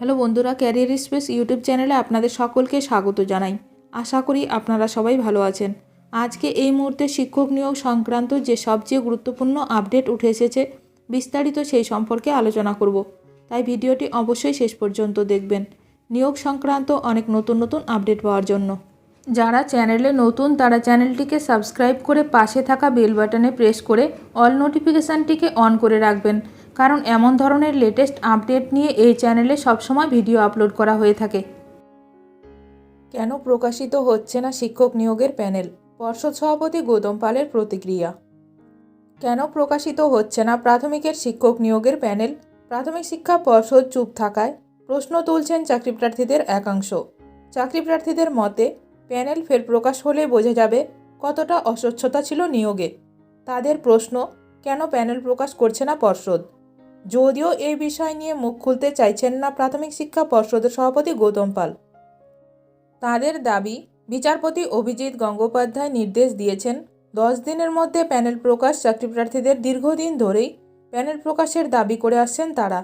Hello বন্ধুরা, career space YouTube চ্যানেলে আপনাদের সকলকে স্বাগত জানাই। আশা করি আপনারা সবাই ভালো আছেন। আজকে এই মুহূর্তে শিক্ষক নিয়োগ সংক্রান্ত যে সবচেয়ে গুরুত্বপূর্ণ আপডেট উঠে এসেছে, বিস্তারিত সেই সম্পর্কে আলোচনা করব। তাই ভিডিওটি অবশ্যই শেষ পর্যন্ত দেখবেন নিয়োগ সংক্রান্ত অনেক নতুন নতুন আপডেট পাওয়ার জন্য। যারা চ্যানেলে নতুন তারা চ্যানেলটিকে সাবস্ক্রাইব করে পাশে থাকা বেল বাটনে প্রেস করে অল নোটিফিকেশানটিকে অন করে রাখবেন, কারণ এমন ধরনের লেটেস্ট আপডেট নিয়ে এই চ্যানেলে সবসময় ভিডিও আপলোড করা হয়ে থাকে। কেন প্রকাশিত হচ্ছে না শিক্ষক নিয়োগের প্যানেল? পর্ষদ সভাপতি গৌতম পালের প্রতিক্রিয়া। কেন প্রকাশিত হচ্ছে না প্রাথমিকের শিক্ষক নিয়োগের প্যানেল? প্রাথমিক শিক্ষা পর্ষদ চুপ থাকায় প্রশ্ন তুলছেন চাকরিপ্রার্থীদের একাংশ। চাকরিপ্রার্থীদের মতে প্যানেল ফের প্রকাশ হলে বোঝা যাবে কতটা অস্বচ্ছতা ছিল নিয়োগে। তাদের প্রশ্ন, কেন প্যানেল প্রকাশ করছে না পর্ষদ? যদিও এই বিষয় নিয়ে মুখ খুলতে চাইছেন না প্রাথমিক শিক্ষা পর্ষদের সভাপতি গৌতম পাল। তাদের দাবি, বিচারপতি অভিজিৎ গঙ্গোপাধ্যায় নির্দেশ দিয়েছেন 10 দিনের মধ্যে প্যানেল প্রকাশ। চাকরিপ্রার্থীদের দীর্ঘদিন ধরেই প্যানেল প্রকাশের দাবি করে আসছেন তারা।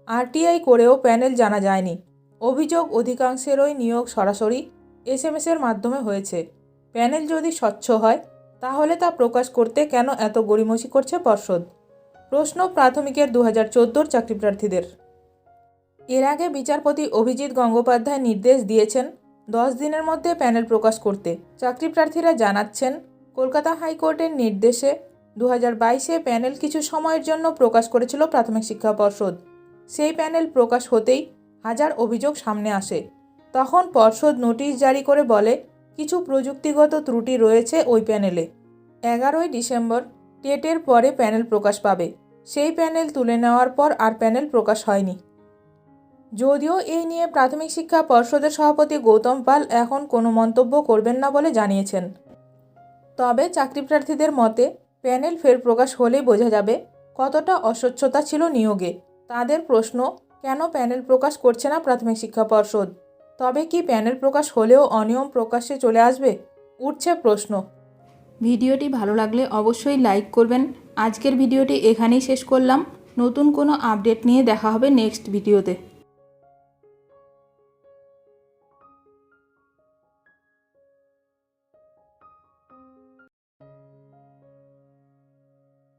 আরটিআই করেও প্যানেল জানা যায়নি। অভিযোগ, অধিকাংশেরই নিয়োগ সরাসরি SMS-এর মাধ্যমে হয়েছে। প্যানেল যদি স্বচ্ছ হয় তাহলে তা প্রকাশ করতে কেন এত গড়িমসি করছে পর্ষদ? প্রশ্ন প্রাথমিকের 2014 চাকরিপ্রার্থীদের। এর আগে বিচারপতি অভিজিৎ গঙ্গোপাধ্যায় নির্দেশ দিয়েছেন 10 দিনের মধ্যে প্যানেল প্রকাশ করতে। চাকরিপ্রার্থীরা জানাচ্ছেন, কলকাতা হাইকোর্টের নির্দেশে 2022-এ প্যানেল কিছু সময়ের জন্য প্রকাশ করেছিল প্রাথমিক শিক্ষা পর্ষদ। সেই প্যানেল প্রকাশ হতেই হাজার অভিযোগ সামনে আসে। তখন পর্ষদ নোটিশ জারি করে বলে কিছু প্রযুক্তিগত ত্রুটি রয়েছে ওই প্যানেলে। 11ই ডিসেম্বর টেটের পরে প্যানেল প্রকাশ পাবে। সেই প্যানেল তুলে নেওয়ার পর আর প্যানেল প্রকাশ হয়নি। যদিও এই নিয়ে প্রাথমিক শিক্ষা পর্ষদের সভাপতি গৌতম পাল এখন কোনো মন্তব্য করবেন না বলে জানিয়েছেন। তবে চাকরিপ্রার্থীদের মতে প্যানেল ফের প্রকাশ হলেই বোঝা যাবে কতটা অস্বচ্ছতা ছিল নিয়োগে। তাদের প্রশ্ন, কেন প্যানেল প্রকাশ করছে না প্রাথমিক শিক্ষা পর্ষদ? তবে কি প্যানেল প্রকাশ হলেও অনিয়ম প্রকাশ্যে চলে আসবে? উঠছে প্রশ্ন। ভিডিওটি ভালো লাগলে অবশ্যই লাইক করবেন। আজকের ভিডিওটি এখানেই শেষ করলাম। নতুন কোনো আপডেট নিয়ে দেখা হবে নেক্সট ভিডিওতে।